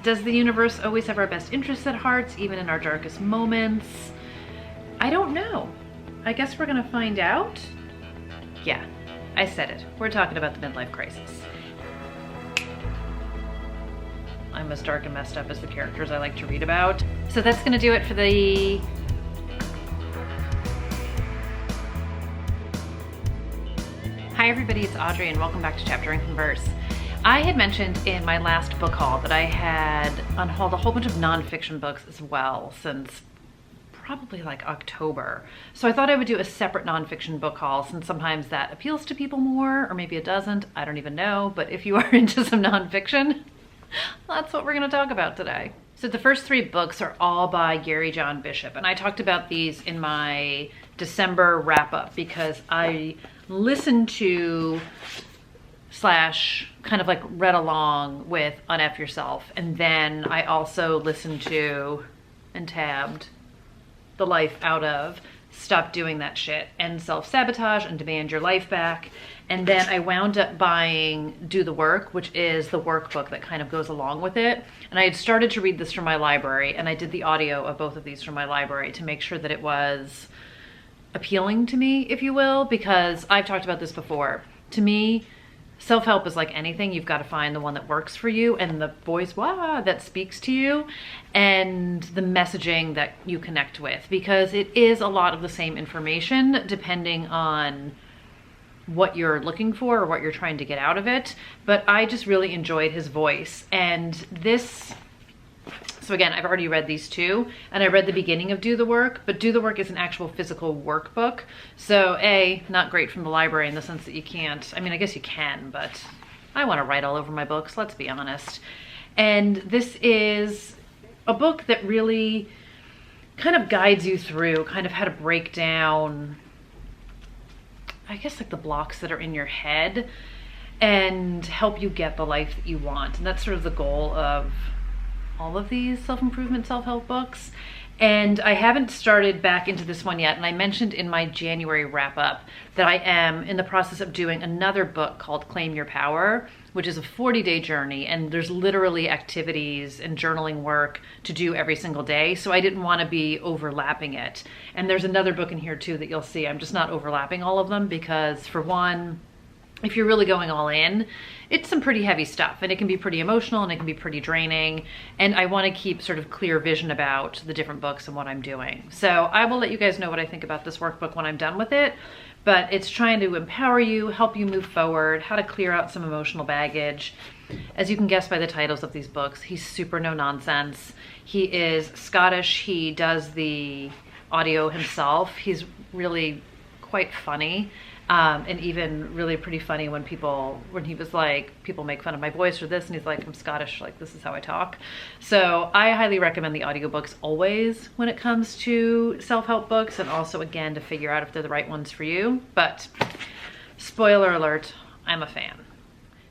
Does the universe always have our best interests at heart, even in our darkest moments? I don't know. I guess we're gonna find out. Yeah, I said it. We're talking about the midlife crisis. I'm as dark and messed up as the characters I like to read about. So that's gonna do it for the Hi everybody, it's Audrey and welcome back to Chapter and Converse. I had mentioned in my last book haul that I had unhauled a whole bunch of nonfiction books as well since probably like October. So I thought I would do a separate nonfiction book haul since sometimes that appeals to people more, or maybe it doesn't, I don't even know. But if you are into some nonfiction, that's what we're gonna talk about today. So the first three books are all by Gary John Bishop, and I talked about these in my December wrap up because I listened to / kind of like read along with Unf Yourself, and then I also listened to and tabbed the life out of Stop Doing That Shit and Self-Sabotage and Demand Your Life Back. And then I wound up buying Do the Work, which is the workbook that kind of goes along with it. And I had started to read this from my library, and I did the audio of both of these from my library to make sure that it was appealing to me, if you will, because I've talked about this before. To me, self-help is like anything. You've got to find the one that works for you and the voice that speaks to you and the messaging that you connect with, because it is a lot of the same information depending on what you're looking for or what you're trying to get out of it. But I just really enjoyed his voice. And this, so again, I've already read these two, and I read the beginning of Do the Work, but Do the Work is an actual physical workbook. So not great from the library in the sense that you can't, I mean, I guess you can, but I want to write all over my books, let's be honest. And this is a book that really kind of guides you through kind of how to break down, I guess, like the blocks that are in your head and help you get the life that you want. And that's sort of the goal of all of these self-improvement, self-help books. And I haven't started back into this one yet. And I mentioned in my January wrap up that I am in the process of doing another book called Claim Your Power, which is a 40-day journey. And there's literally activities and journaling work to do every single day. So I didn't want to be overlapping it. And there's another book in here too that you'll see. I'm just not overlapping all of them because, for one, if you're really going all in, it's some pretty heavy stuff, and it can be pretty emotional and it can be pretty draining. And I want to keep sort of clear vision about the different books and what I'm doing. So I will let you guys know what I think about this workbook when I'm done with it. But it's trying to empower you, help you move forward, how to clear out some emotional baggage. As you can guess by the titles of these books, he's super no nonsense. He is Scottish. He does the audio himself. He's really quite funny. And even really pretty funny when he was like, people make fun of my voice or this, and he's like, I'm Scottish, like this is how I talk. So I highly recommend the audiobooks always when it comes to self-help books, and also again to figure out if they're the right ones for you. But spoiler alert, I'm a fan.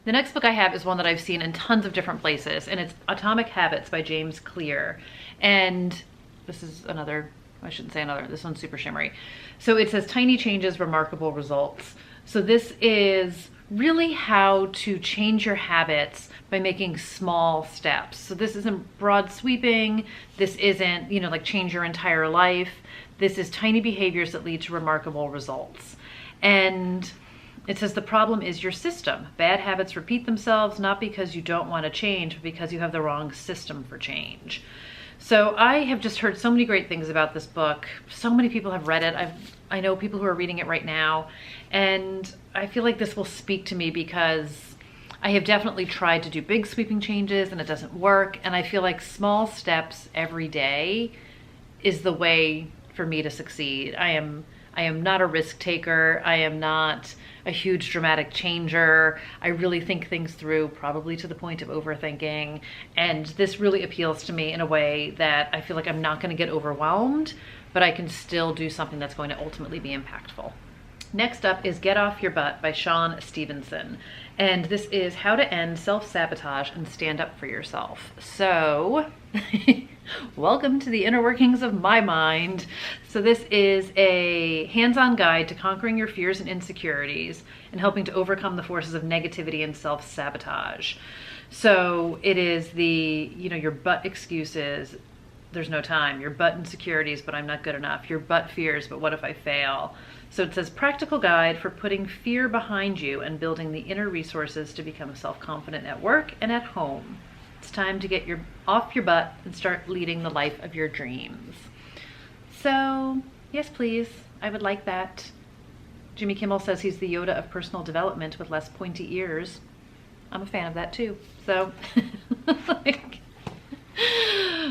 The next book I have is one that I've seen in tons of different places, and it's Atomic Habits by James Clear. And this is another, I shouldn't say another, this one's super shimmery. So it says Tiny Changes, Remarkable Results. So this is really how to change your habits by making small steps. So this isn't broad sweeping. This isn't, like change your entire life. This is tiny behaviors that lead to remarkable results. And it says the problem is your system. Bad habits repeat themselves, not because you don't want to change, but because you have the wrong system for change. So I have just heard so many great things about this book. So many people have read it. I know people who are reading it right now. And I feel like this will speak to me because I have definitely tried to do big sweeping changes and it doesn't work. And I feel like small steps every day is the way for me to succeed. I am not a risk taker. I am not a huge dramatic changer. I really think things through, probably to the point of overthinking. And this really appeals to me in a way that I feel like I'm not going to get overwhelmed, but I can still do something that's going to ultimately be impactful. Next up is Get Off Your Butt by Sean Stevenson. And this is how to end self-sabotage and stand up for yourself. So welcome to the inner workings of my mind. So this is a hands-on guide to conquering your fears and insecurities and helping to overcome the forces of negativity and self-sabotage. So it is the, your butt excuses, there's no time, your butt insecurities, but I'm not good enough, your butt fears, but what if I fail? So it says practical guide for putting fear behind you and building the inner resources to become self-confident at work and at home. It's time to get off your butt and start leading the life of your dreams. So yes, please, I would like that. Jimmy Kimmel says he's the Yoda of personal development with less pointy ears. I'm a fan of that too. So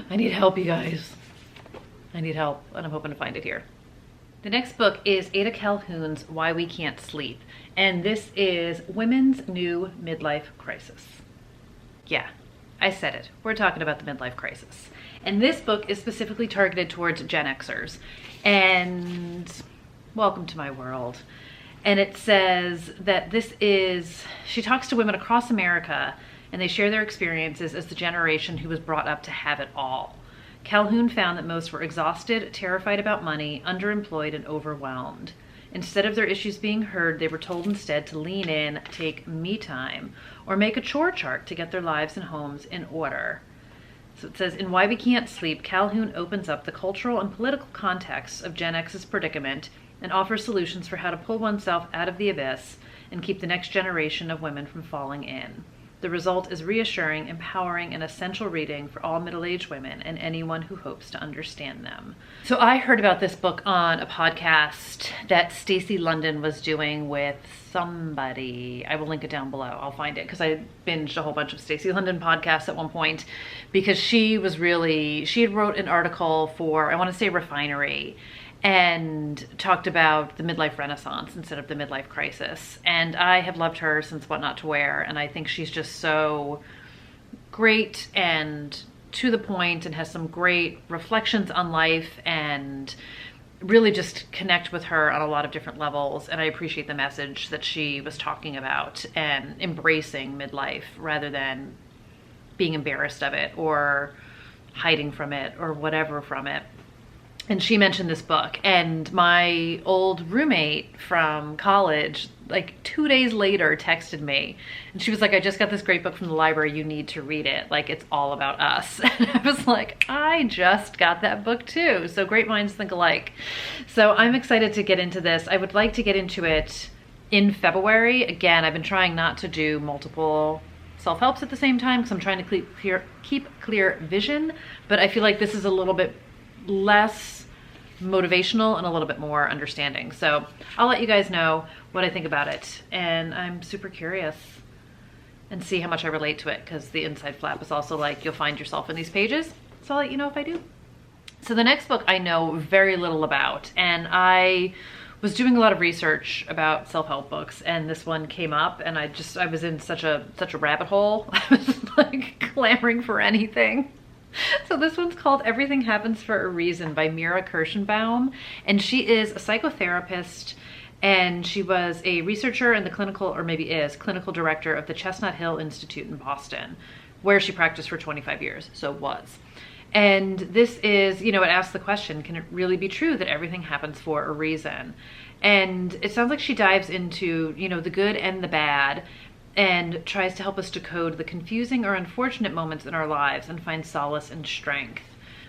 I need help, you guys. I need help, and I'm hoping to find it here. The next book is Ada Calhoun's Why We Can't Sleep, and this is women's new midlife crisis. Yeah, I said it. We're talking about the midlife crisis. And this book is specifically targeted towards Gen Xers. And welcome to my world. And it says that she talks to women across America, and they share their experiences as the generation who was brought up to have it all. Calhoun found that most were exhausted, terrified about money, underemployed, and overwhelmed. Instead of their issues being heard, they were told instead to lean in, take me time, or make a chore chart to get their lives and homes in order. So it says, in Why We Can't Sleep, Calhoun opens up the cultural and political context of Gen X's predicament and offers solutions for how to pull oneself out of the abyss and keep the next generation of women from falling in. The result is reassuring, empowering, and essential reading for all middle-aged women and anyone who hopes to understand them. So I heard about this book on a podcast that Stacy London was doing with somebody. I will link it down below. I'll find it because I binged a whole bunch of Stacy London podcasts at one point because she had wrote an article for, I want to say Refinery, and talked about the midlife renaissance instead of the midlife crisis. And I have loved her since What Not to Wear, and I think she's just so great and to the point and has some great reflections on life, and really just connect with her on a lot of different levels. And I appreciate the message that she was talking about and embracing midlife rather than being embarrassed of it or hiding from it or whatever from it. And she mentioned this book, and my old roommate from college, like 2 days later, texted me, and she was like, I just got this great book from the library, you need to read it, like it's all about us. And I was like, I just got that book too. So great minds think alike. So I'm excited to get into this. I would like to get into it in February. Again, I've been trying not to do multiple self-helps at the same time because I'm trying to keep clear vision, but I feel like this is a little bit less motivational and a little bit more understanding. So I'll let you guys know what I think about it. And I'm super curious and see how much I relate to it, because the inside flap is also like, you'll find yourself in these pages. So I'll let you know if I do. So the next book I know very little about, and I was doing a lot of research about self-help books, and this one came up, and I was in such a rabbit hole. I was like clamoring for anything. So this one's called Everything Happens for a Reason by Mira Kirschenbaum, and she is a psychotherapist, and she was a researcher and clinical director of the Chestnut Hill Institute in Boston, where she practiced for 25 years, so was. And this is, it asks the question, can it really be true that everything happens for a reason? And it sounds like she dives into, the good and the bad, and tries to help us decode the confusing or unfortunate moments in our lives and find solace and strength.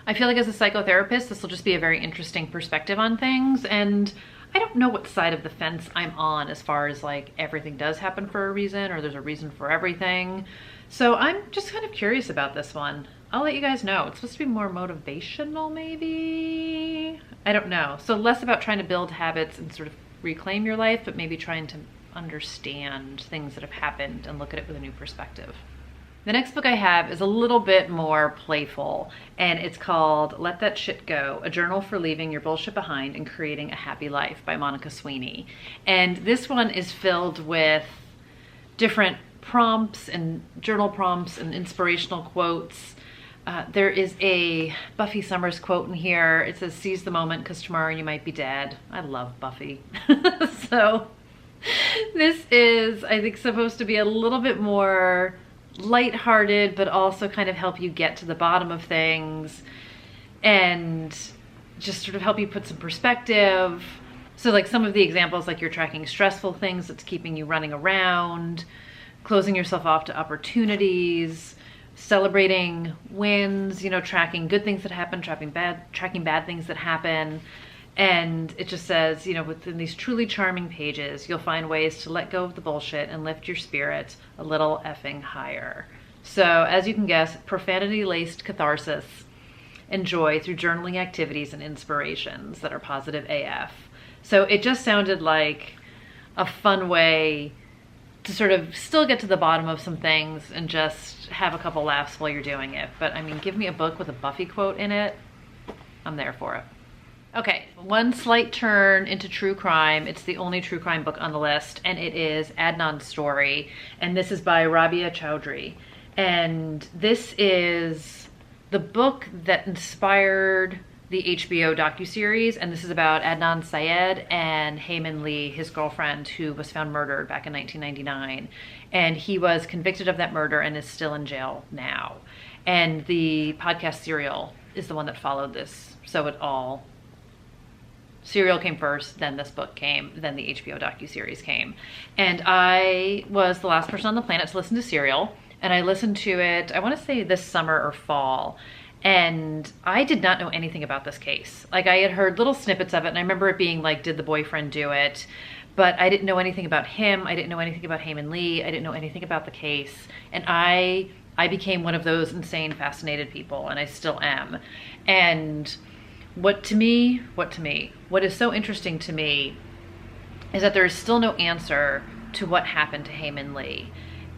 I feel like as a psychotherapist, this will just be a very interesting perspective on things, and I don't know what side of the fence I'm on as far as like everything does happen for a reason or there's a reason for everything. So I'm just kind of curious about this one. I'll let you guys know. It's supposed to be more motivational, maybe? I don't know. So less about trying to build habits and sort of reclaim your life, but maybe trying to understand things that have happened and look at it with a new perspective. The next book I have is a little bit more playful, and it's called Let That Shit Go, A Journal for Leaving Your Bullshit Behind and Creating a Happy Life by Monica Sweeney. And this one is filled with different prompts and journal prompts and inspirational quotes. There is a Buffy Summers quote in here. It says, seize the moment because tomorrow you might be dead. I love Buffy. So this is, I think, supposed to be a little bit more lighthearted, but also kind of help you get to the bottom of things and just sort of help you put some perspective. So like some of the examples, like you're tracking stressful things that's keeping you running around, closing yourself off to opportunities, celebrating wins, you know, tracking good things that happen, tracking bad things that happen. And it just says, you know, within these truly charming pages, you'll find ways to let go of the bullshit and lift your spirits a little effing higher. So, as you can guess, profanity-laced catharsis and joy through journaling activities and inspirations that are positive AF. So it just sounded like a fun way to sort of still get to the bottom of some things and just have a couple laughs while you're doing it. But I mean, give me a book with a Buffy quote in it, I'm there for it. Okay, one slight turn into true crime. It's the only true crime book on the list, and it is Adnan's Story, and this is by Rabia Chaudhry. And this is the book that inspired the HBO docuseries, and this is about Adnan Syed and Heyman Lee, his girlfriend, who was found murdered back in 1999. And he was convicted of that murder and is still in jail now. And the podcast Serial is the one that followed this. So Serial came first, then this book came, then the HBO docuseries came. And I was the last person on the planet to listen to Serial, and I listened to it, I want to say this summer or fall. And I did not know anything about this case. Like, I had heard little snippets of it, and I remember it being like, did the boyfriend do it? But I didn't know anything about him. I didn't know anything about Heyman Lee. I didn't know anything about the case. And I became one of those insane, fascinated people, and I still am. And what is so interesting to me is that there is still no answer to what happened to Heyman Lee.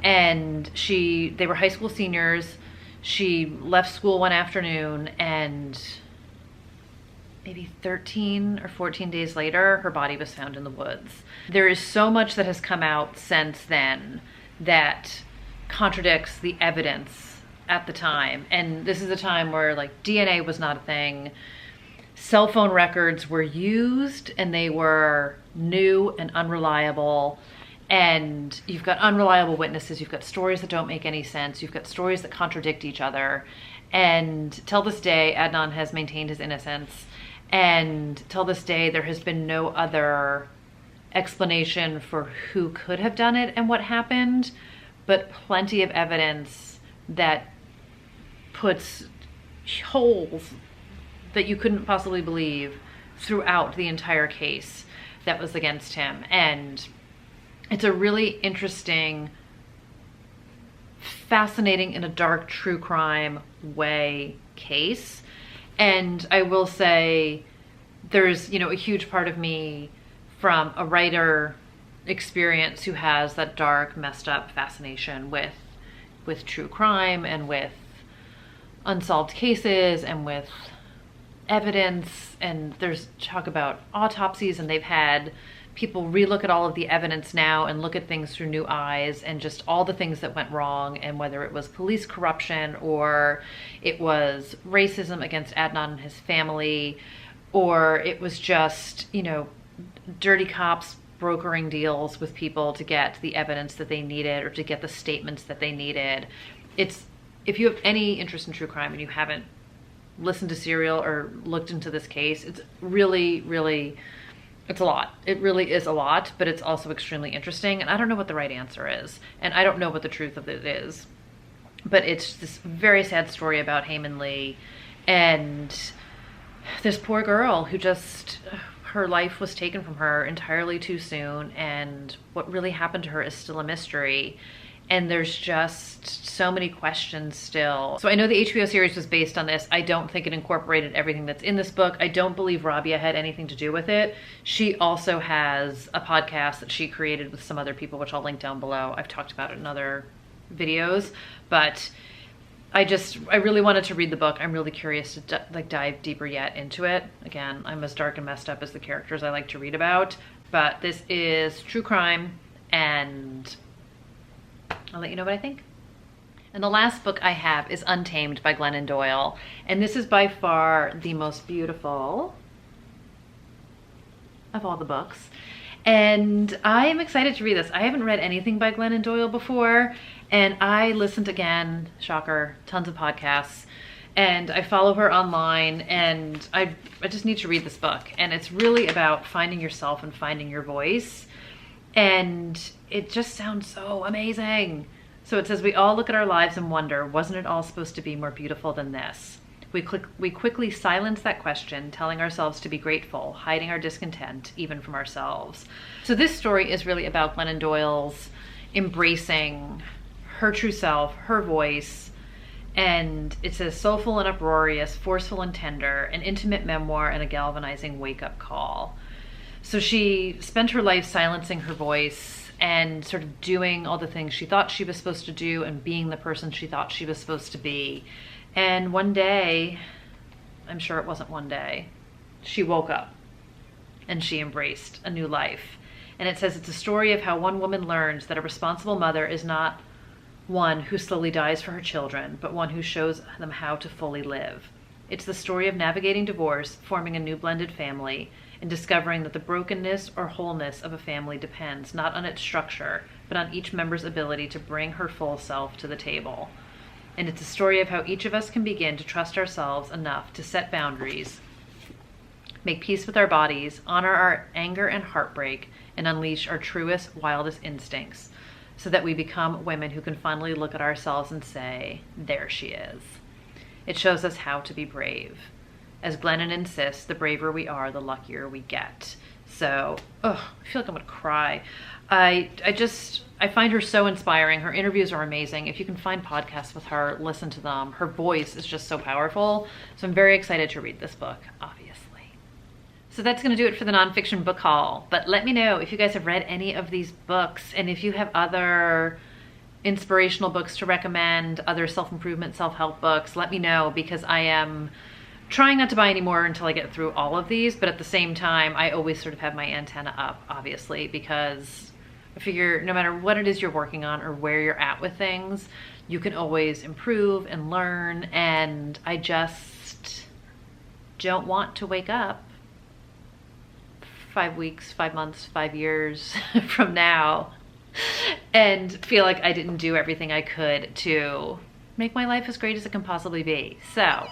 And they were high school seniors. She left school one afternoon, and maybe 13 or 14 days later, her body was found in the woods. There is so much that has come out since then that contradicts the evidence at the time. And this is a time where, like, DNA was not a thing. Cell phone records were used, and they were new and unreliable. And you've got unreliable witnesses, you've got stories that don't make any sense, you've got stories that contradict each other. And till this day, Adnan has maintained his innocence. And till this day, there has been no other explanation for who could have done it and what happened, but plenty of evidence that puts holes that you couldn't possibly believe throughout the entire case that was against him. And it's a really interesting, fascinating, in a dark true crime way case. And I will say there's, you know, a huge part of me from a writer experience who has that dark, messed up fascination with true crime and with unsolved cases and with evidence. And there's talk about autopsies, and they've had people relook at all of the evidence now and look at things through new eyes, and just all the things that went wrong, and whether it was police corruption or it was racism against Adnan and his family, or it was just, you know, dirty cops brokering deals with people to get the evidence that they needed or to get the statements that they needed. If you have any interest in true crime and you haven't listened to Serial or looked into this case, it's really, really, it's a lot. It really is a lot, but it's also extremely interesting. And I don't know what the right answer is. And I don't know what the truth of it is. But it's this very sad story about Heyman Lee and this poor girl who just, her life was taken from her entirely too soon. And what really happened to her is still a mystery. And there's just so many questions still. So I know the HBO series was based on this. I don't think it incorporated everything that's in this book. I don't believe Rabia had anything to do with it. She also has a podcast that she created with some other people, which I'll link down below. I've talked about it in other videos, but I really wanted to read the book. I'm really curious to dive deeper yet into it. Again, I'm as dark and messed up as the characters I like to read about, but this is true crime, and I'll let you know what I think. And the last book I have is Untamed by Glennon Doyle. And this is by far the most beautiful of all the books. And I am excited to read this. I haven't read anything by Glennon Doyle before. And I listened again, shocker, tons of podcasts. And I follow her online, and I just need to read this book. And it's really about finding yourself and finding your voice. And it just sounds so amazing. So it says, we all look at our lives and wonder, wasn't it all supposed to be more beautiful than this? We quickly silence that question, telling ourselves to be grateful, hiding our discontent, even from ourselves. So this story is really about Glennon Doyle's embracing her true self, her voice, and it says soulful and uproarious, forceful and tender, an intimate memoir and a galvanizing wake-up call. So she spent her life silencing her voice and sort of doing all the things she thought she was supposed to do and being the person she thought she was supposed to be. And one day, I'm sure it wasn't one day, she woke up and she embraced a new life. And it says it's a story of how one woman learns that a responsible mother is not one who slowly dies for her children, but one who shows them how to fully live. It's the story of navigating divorce, forming a new blended family, and discovering that the brokenness or wholeness of a family depends not on its structure, but on each member's ability to bring her full self to the table. And it's a story of how each of us can begin to trust ourselves enough to set boundaries, make peace with our bodies, honor our anger and heartbreak, and unleash our truest, wildest instincts, so that we become women who can finally look at ourselves and say, there she is. It shows us how to be brave. As Glennon insists, the braver we are, the luckier we get. So, I feel like I'm gonna cry. I find her so inspiring. Her interviews are amazing. If you can find podcasts with her, listen to them. Her voice is just so powerful. So I'm very excited to read this book, obviously. So that's gonna do it for the nonfiction book haul. But let me know if you guys have read any of these books and if you have other inspirational books to recommend, other self-improvement, self-help books, let me know, because I am trying not to buy any more until I get through all of these, but at the same time, I always sort of have my antenna up, obviously, because I figure no matter what it is you're working on or where you're at with things, you can always improve and learn, and I just don't want to wake up 5 weeks, 5 months, 5 years from now and feel like I didn't do everything I could to make my life as great as it can possibly be. So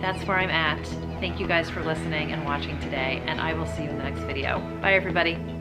that's where I'm at. Thank you guys for listening and watching today, and I will see you in the next video. Bye, everybody.